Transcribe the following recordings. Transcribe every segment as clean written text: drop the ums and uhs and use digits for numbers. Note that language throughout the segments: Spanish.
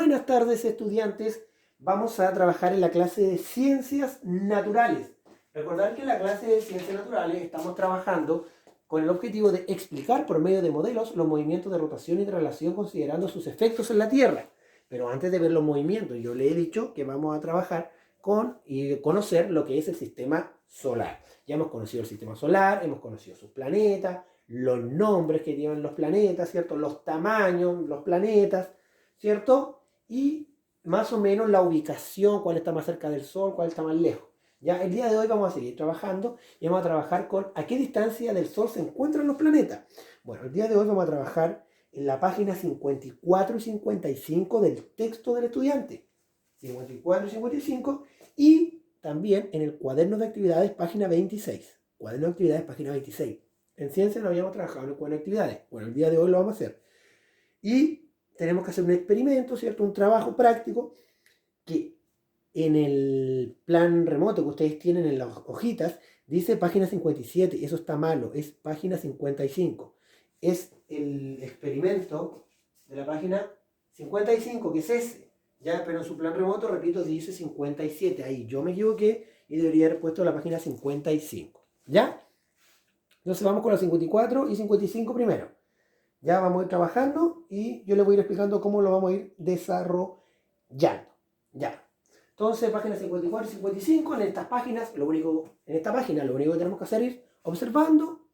Buenas tardes, estudiantes. Vamos a trabajar en la clase de Ciencias Naturales. Recordad que en la clase de Ciencias Naturales estamos trabajando con el objetivo de explicar por medio de modelos los movimientos de rotación y de relación considerando sus efectos en la Tierra. Pero antes de ver los movimientos, yo le he dicho que vamos a trabajar con y conocer lo que es el sistema solar. Ya hemos conocido el sistema solar, hemos conocido sus planetas, los nombres que llevan los planetas, ¿cierto? Los tamaños, los planetas, ¿cierto? Y más o menos la ubicación, cuál está más cerca del Sol, cuál está más lejos. Ya el día de hoy vamos a seguir trabajando y vamos a trabajar con a qué distancia del Sol se encuentran los planetas. Bueno, el día de hoy vamos a trabajar en la página 54 y 55 del texto del estudiante. 54 y 55 y también en el cuaderno de actividades página 26. Cuaderno de actividades página 26. En ciencia no habíamos trabajado en el cuaderno de actividades. Bueno, el día de hoy lo vamos a hacer. Y tenemos que hacer un experimento, ¿cierto? Un trabajo práctico que en el plan remoto que ustedes tienen en las hojitas dice página 57. Eso está malo, es página 55. Es el experimento de la página 55, que es ese. Ya, pero en su plan remoto, repito, dice 57. Ahí yo me equivoqué y debería haber puesto la página 55. ¿Ya? Entonces vamos con la 54 y 55 primero. Ya vamos a ir trabajando y yo les voy a ir explicando cómo lo vamos a ir desarrollando. Ya. Entonces, páginas 54 y 55, en esta página lo único que tenemos que hacer es ir observando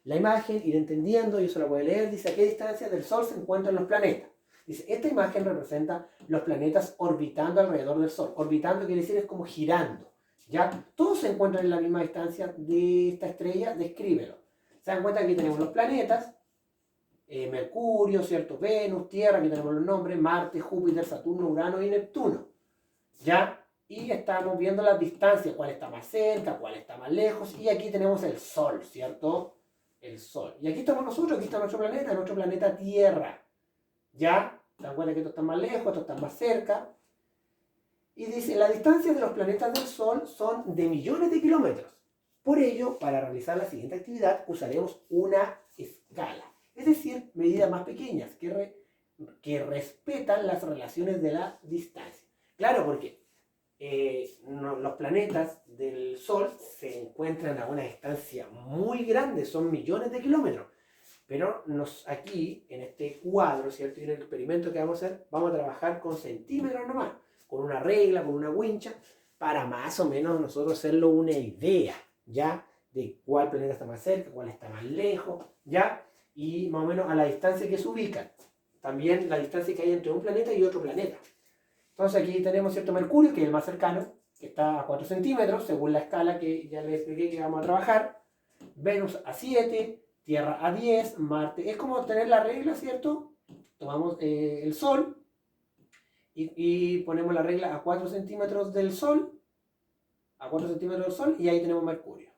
la imagen, ir entendiendo, yo se la voy a leer, dice a qué distancia del Sol se encuentran los planetas. Dice, esta imagen representa los planetas orbitando alrededor del Sol. Orbitando quiere decir es como girando. ¿Ya? Todos se encuentran en la misma distancia de esta estrella, descríbelo. Se dan cuenta que aquí tenemos los planetas, Mercurio, ¿cierto? Venus, Tierra, aquí tenemos los nombres, Marte, Júpiter, Saturno, Urano y Neptuno. ¿Ya? Y estamos viendo las distancias, cuál está más cerca, cuál está más lejos, y aquí tenemos el Sol, ¿cierto? El Sol. Y aquí estamos nosotros, aquí está nuestro planeta Tierra. ¿Ya? ¿Se dan cuenta que estos están más lejos, estos están más cerca? Y dice, las distancias de los planetas del Sol son de millones de kilómetros. Por ello, para realizar la siguiente actividad, usaremos una escala. Es decir, medidas más pequeñas que respetan las relaciones de la distancia. Claro, porque los planetas del Sol se encuentran a una distancia muy grande, son millones de kilómetros. Pero aquí, en este cuadro, ¿cierto? Y en el experimento que vamos a hacer, vamos a trabajar con centímetros nomás, con una regla, con una wincha, para más o menos nosotros hacerlo una idea, ¿ya? De cuál planeta está más cerca, cuál está más lejos, ¿ya? Y más o menos a la distancia que se ubican. También la distancia que hay entre un planeta y otro planeta. Entonces aquí tenemos, ¿cierto? Mercurio, que es el más cercano, que está a 4 centímetros, según la escala que ya les expliqué que vamos a trabajar. Venus a 7, Tierra a 10, Marte. Es como tener la regla, ¿cierto? Tomamos el Sol y ponemos la regla a 4 centímetros del Sol. A 4 centímetros del Sol y ahí tenemos Mercurio.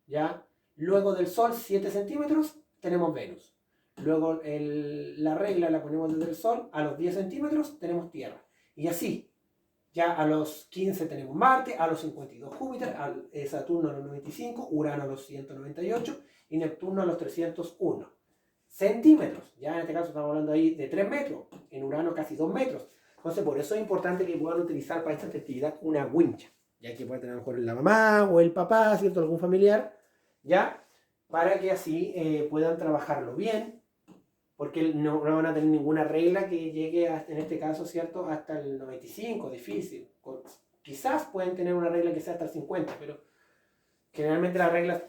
¿Ya? Luego del Sol, 7 centímetros, tenemos Venus. Luego la regla la ponemos desde el Sol, a los 10 centímetros tenemos Tierra. Y así, ya a los 15 tenemos Marte, a los 52 Júpiter, a Saturno a los 95, Urano a los 198 y Neptuno a los 301 centímetros. Ya en este caso estamos hablando ahí de 3 metros, en Urano casi 2 metros. Entonces por eso es importante que puedan utilizar para esta actividad una wincha, ya que puede tener a lo mejor la mamá o el papá, ¿cierto? Algún familiar, ¿ya? Para que así puedan trabajarlo bien, porque no van a tener ninguna regla que llegue, en este caso, ¿cierto? Hasta el 95, difícil. Quizás pueden tener una regla que sea hasta el 50, pero generalmente las reglas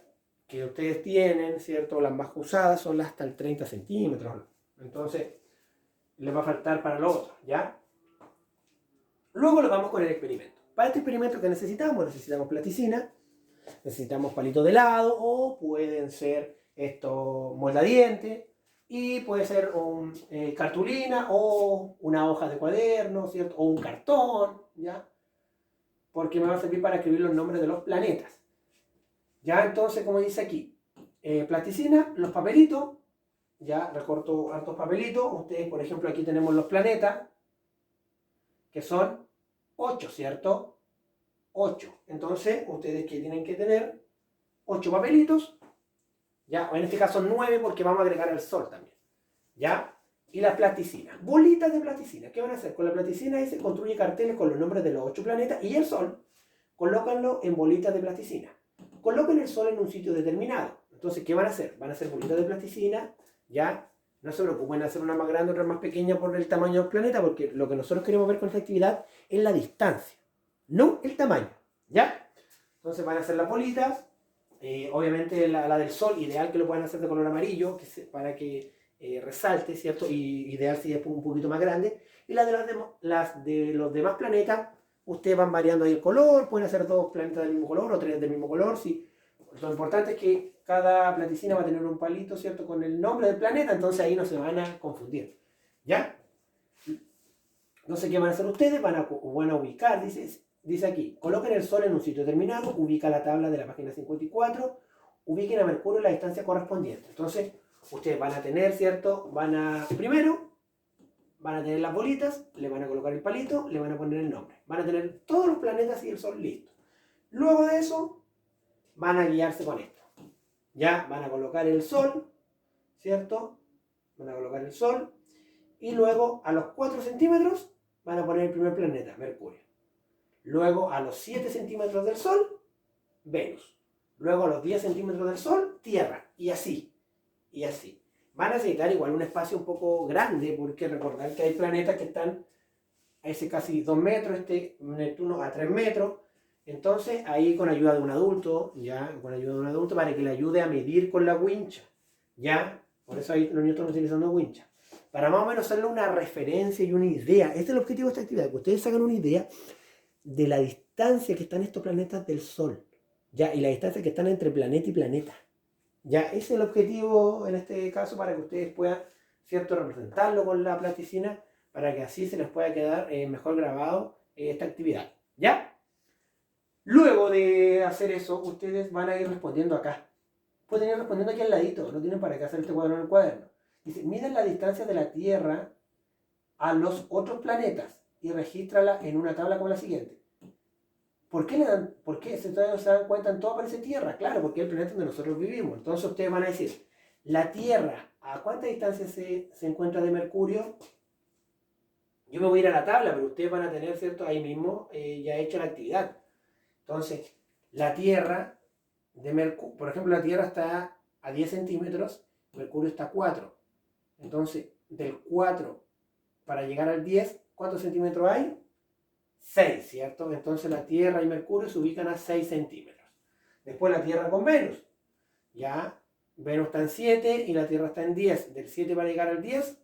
que ustedes tienen, ¿cierto? Las más usadas son las hasta el 30 centímetros. Entonces, les va a faltar para lo otro, ¿ya? Luego lo vamos con el experimento. Para este experimento, ¿qué necesitamos? Necesitamos plasticina, necesitamos palito de helado o pueden ser moldadientes y puede ser cartulina o una hoja de cuaderno, ¿cierto? O un cartón, ¿ya? Porque me va a servir para escribir los nombres de los planetas. Ya, entonces, como dice aquí, plasticina, los papelitos, ya recorto hartos papelitos. Ustedes, por ejemplo, aquí tenemos los planetas, que son 8, ¿cierto? 8. Entonces, ustedes que tienen que tener 8 papelitos, ya, en este caso 9 porque vamos a agregar el Sol también, ¿ya? Y las plasticinas, bolitas de plasticina. ¿Qué van a hacer? Con la plasticina se construye carteles con los nombres de los 8 planetas y el Sol. Colócanlo en bolitas de plasticina. Coloquen el Sol en un sitio determinado. Entonces, ¿qué van a hacer? Van a hacer bolitas de plasticina, ya. No se preocupen de hacer una más grande, otra más pequeña por el tamaño del planeta, porque lo que nosotros queremos ver con esta actividad es la distancia, no el tamaño, ¿ya? Entonces van a hacer las bolitas. Obviamente la del Sol, ideal que lo puedan hacer de color amarillo, para que resalte, ¿cierto? Y ideal si es un poquito más grande. Y las de los demás planetas, ustedes van variando ahí el color, pueden hacer 2 planetas del mismo color o 3 del mismo color. Sí. Lo importante es que cada plasticina va a tener un palito, ¿cierto? Con el nombre del planeta, entonces ahí no se van a confundir, ¿ya? No sé qué van a hacer ustedes, van a ubicar, dice aquí, coloquen el Sol en un sitio determinado, ubica la tabla de la página 54, ubiquen a Mercurio en la distancia correspondiente. Entonces, ustedes van a tener, ¿cierto? Primero, van a tener las bolitas, le van a colocar el palito, le van a poner el nombre. Van a tener todos los planetas y el Sol listos. Luego de eso, van a guiarse con esto. Ya van a colocar el Sol, ¿cierto? Van a colocar el Sol. Y luego, a los 4 centímetros, van a poner el primer planeta, Mercurio. Luego, a los 7 centímetros del Sol, Venus. Luego, a los 10 centímetros del Sol, Tierra. Y así. Y así. Van a necesitar igual un espacio un poco grande, porque recordar que hay planetas que están a ese casi 2 metros, Neptuno a 3 metros. Entonces, ahí con ayuda de un adulto, ya, con ayuda de un adulto, para que le ayude a medir con la wincha, ya, por eso ahí los niños están utilizando wincha, para más o menos hacerle una referencia y una idea. Este es el objetivo de esta actividad, que ustedes hagan una idea de la distancia que están estos planetas del Sol, ya, y la distancia que están entre planeta y planeta, ya, ese es el objetivo en este caso, para que ustedes puedan, ¿cierto?, representarlo con la plasticina, para que así se les pueda quedar mejor grabado esta actividad, ¿ya? Luego de hacer eso, ustedes van a ir respondiendo acá. Pueden ir respondiendo aquí al ladito, no tienen para qué hacer este cuadro en el cuaderno. Dice, miden la distancia de la Tierra a los otros planetas y regístrala en una tabla como la siguiente. ¿Por qué? Si ustedes no se dan cuenta, en todo aparece Tierra, claro, porque es el planeta donde nosotros vivimos. Entonces ustedes van a decir, la Tierra, ¿a cuánta distancia se encuentra de Mercurio? Yo me voy a ir a la tabla, pero ustedes van a tener, ¿cierto?, ahí mismo ya hecha la actividad. Entonces, la Tierra de Mercurio, por ejemplo, la Tierra está a 10 centímetros, Mercurio está a 4. Entonces, del 4 para llegar al 10, ¿cuántos centímetros hay? 6, ¿cierto? Entonces la Tierra y Mercurio se ubican a 6 centímetros. Después la Tierra con Venus. Ya, Venus está en 7 y la Tierra está en 10. Del 7 para llegar al 10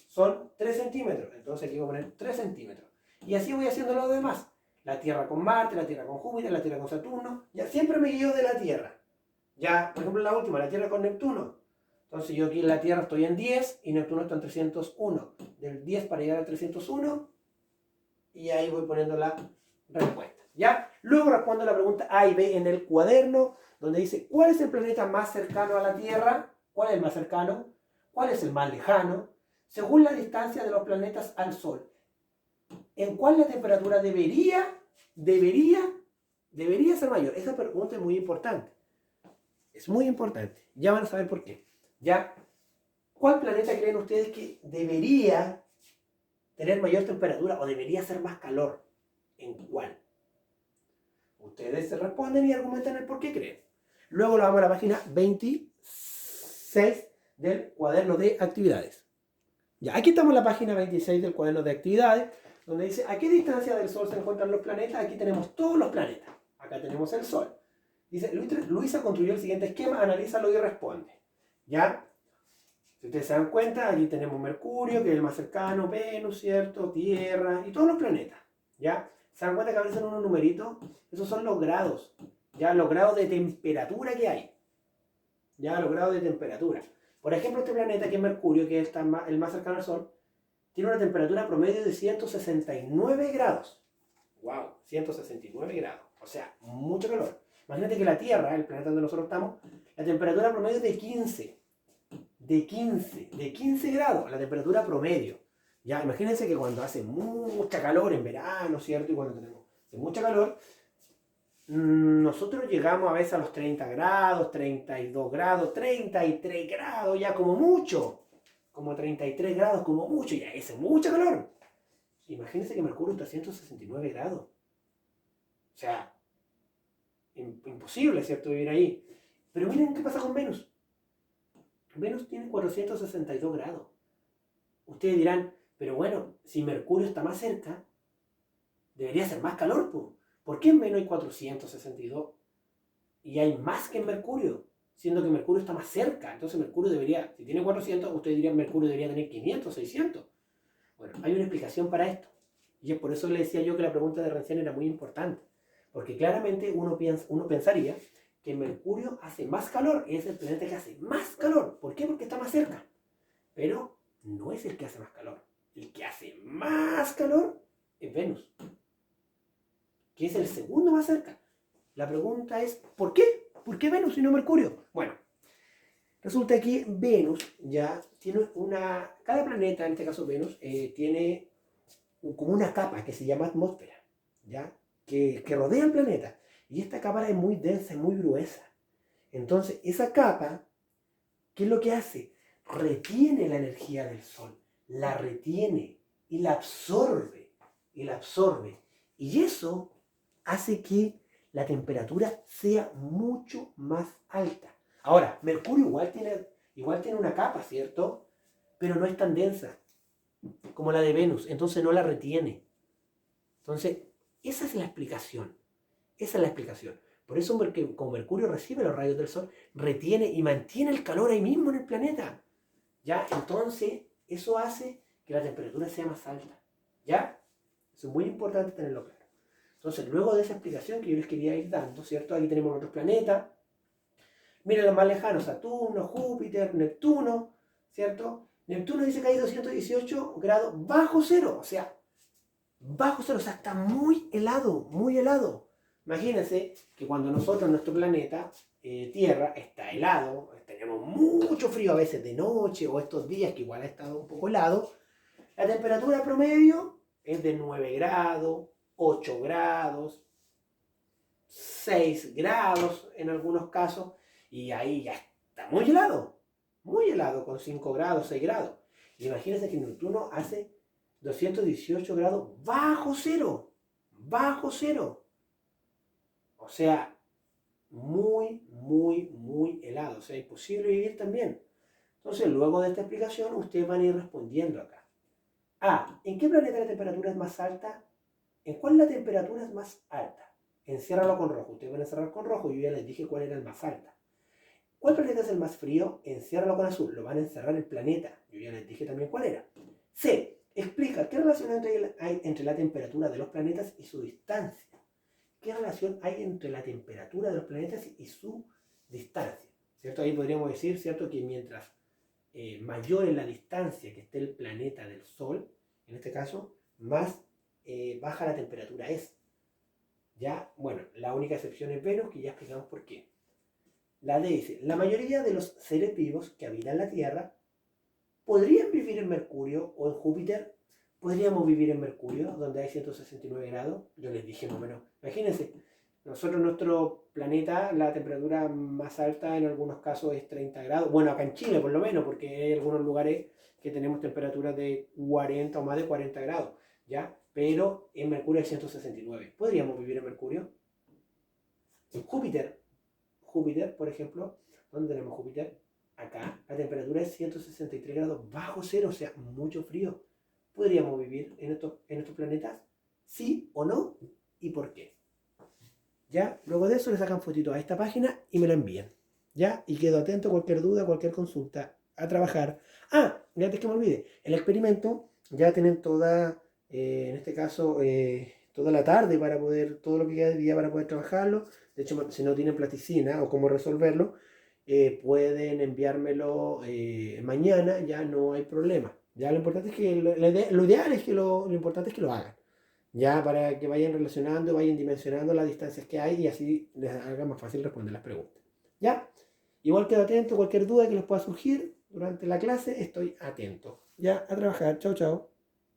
son 3 centímetros. Entonces aquí voy a poner 3 centímetros. Y así voy haciendo lo demás. La Tierra con Marte, la Tierra con Júpiter, la Tierra con Saturno. Ya siempre me guío de la Tierra. Ya, por ejemplo, la última, la Tierra con Neptuno. Entonces yo aquí en la Tierra estoy en 10 y Neptuno está en 301. Del 10 para llegar al 301 y ahí voy poniendo la respuesta. ¿Ya? Luego respondo la pregunta A y B en el cuaderno, donde dice, ¿cuál es el planeta más cercano a la Tierra? ¿Cuál es el más cercano? ¿Cuál es el más lejano? Según la distancia de los planetas al Sol, ¿en cuál la temperatura debería ser mayor? Esa pregunta es muy importante. Es muy importante. Ya van a saber por qué. ¿Ya? ¿Cuál planeta creen ustedes que debería tener mayor temperatura o debería ser más calor? ¿En cuál? Ustedes se responden y argumentan el por qué creen. Luego lo vamos a la página 26 del cuaderno de actividades. Ya, aquí estamos en la página 26 del cuaderno de actividades, donde dice a qué distancia del Sol se encuentran los planetas. Aquí tenemos todos los planetas. Acá tenemos el Sol. Dice, Luisa construyó el siguiente esquema, analízalo y responde. ¿Ya? Si ustedes se dan cuenta, aquí tenemos Mercurio, que es el más cercano, Venus, ¿cierto? Tierra y todos los planetas. ¿Ya? ¿Se dan cuenta que aparecen unos numeritos? Esos son los grados. ¿Ya? Los grados de temperatura que hay. ¿Ya? Los grados de temperatura. Por ejemplo, este planeta, que es Mercurio, que es el más cercano al Sol, tiene una temperatura promedio de 169 grados. ¡Wow! 169 grados. O sea, mucho calor. Imagínate que la Tierra, el planeta donde nosotros estamos, la temperatura promedio es de 15. De 15 grados, la temperatura promedio. Ya, imagínense que cuando hace mucha calor en verano, ¿cierto? Y cuando tenemos mucha calor, nosotros llegamos a veces a los 30 grados, 32 grados, 33 grados, ya como mucho. como 33 grados, como mucho, ya es mucho calor. Imagínense que Mercurio está a 169 grados. O sea, imposible, ¿cierto?, vivir ahí. Pero miren qué pasa con Venus. Venus tiene 462 grados. Ustedes dirán, pero bueno, si Mercurio está más cerca, debería ser más calor, pues. ¿Por qué en Venus hay 462 y hay más que en Mercurio? Siendo que Mercurio está más cerca. Entonces Mercurio debería, si tiene 400, ustedes dirían Mercurio debería tener 500, 600. Bueno, hay una explicación para esto. Y es por eso le decía yo que la pregunta de Rencián era muy importante. Porque claramente uno pensaría que Mercurio hace más calor, es el planeta que hace más calor. ¿Por qué? Porque está más cerca. Pero no es el que hace más calor. El que hace más calor es Venus, que es el segundo más cerca. La pregunta es, ¿por qué? ¿Por qué Venus y no Mercurio? Bueno, resulta que Venus ya tiene cada planeta, en este caso Venus, tiene como una capa que se llama atmósfera, ¿ya? Que rodea el planeta. Y esta capa es muy densa, es muy gruesa. Entonces, esa capa, ¿qué es lo que hace? Retiene la energía del Sol, la retiene y la absorbe, y eso hace que la temperatura sea mucho más alta. Ahora, Mercurio igual tiene una capa, ¿cierto? Pero no es tan densa como la de Venus, entonces no la retiene. Entonces, esa es la explicación. Por eso, como Mercurio recibe los rayos del Sol, retiene y mantiene el calor ahí mismo en el planeta. ¿Ya? Entonces, eso hace que la temperatura sea más alta. ¿Ya? Eso es muy importante tenerlo claro. Entonces, luego de esa explicación que yo les quería ir dando, ¿cierto? Aquí tenemos otros planetas. Miren los más lejanos, Saturno, Júpiter, Neptuno, ¿cierto? Neptuno dice que hay 218 grados bajo cero, o sea, está muy helado, muy helado. Imagínense que cuando nosotros, nuestro planeta, Tierra, está helado, tenemos mucho frío a veces de noche o estos días que igual ha estado un poco helado, la temperatura promedio es de 9 grados, 8 grados, 6 grados en algunos casos, y ahí ya está muy helado, con 5 grados, 6 grados. Imagínense que Neptuno hace 218 grados bajo cero. O sea, muy, muy, muy helado. O sea, imposible vivir también. Entonces, luego de esta explicación, ustedes van a ir respondiendo acá. ¿En qué planeta la temperatura es más alta? ¿En cuál la temperatura es más alta? Enciérralo con rojo. Ustedes van a encerrar con rojo. Yo ya les dije cuál era el más alta. ¿Cuál planeta es el más frío? Enciérralo con azul. Lo van a encerrar el planeta. Yo ya les dije también cuál era. C. Explica qué relación hay entre la temperatura de los planetas y su distancia. ¿Qué relación hay entre la temperatura de los planetas y su distancia? ¿Cierto? Ahí podríamos decir, ¿cierto?, que mientras mayor es la distancia que esté el planeta del Sol, en este caso, más baja la temperatura es. Ya, bueno, la única excepción es Venus, que ya explicamos por qué. La D dice, la mayoría de los seres vivos que habitan la Tierra podrían vivir en Mercurio o en Júpiter. Podríamos vivir en Mercurio, donde hay 169 grados. Yo les dije más o menos. Imagínense, nosotros, nuestro planeta, la temperatura más alta en algunos casos es 30 grados. Bueno, acá en Chile por lo menos, porque hay algunos lugares que tenemos temperaturas de 40 o más de 40 grados, ¿ya? Pero en Mercurio hay 169. ¿Podríamos vivir en Mercurio? En Júpiter, por ejemplo, ¿dónde tenemos Júpiter? Acá, la temperatura es 163 grados bajo cero, o sea, mucho frío. ¿Podríamos vivir en estos planetas? ¿Sí o no? ¿Y por qué? ¿Ya? Luego de eso le sacan fotitos a esta página y me la envían. ¿Ya? Y quedo atento a cualquier duda, cualquier consulta, a trabajar. Y antes que me olvide, el experimento ya tienen toda, en este caso, toda la tarde para poder, todo lo que queda de día para poder trabajarlo. De hecho, si no tienen platicina o cómo resolverlo, pueden enviármelo mañana, ya no hay problema. Ya lo importante es que, lo ideal es que lo importante es que lo hagan. Ya para que vayan relacionando, vayan dimensionando las distancias que hay y así les haga más fácil responder las preguntas. ¿Ya? Igual quedo atento, cualquier duda que les pueda surgir durante la clase, estoy atento. Ya, a trabajar. Chao, chao.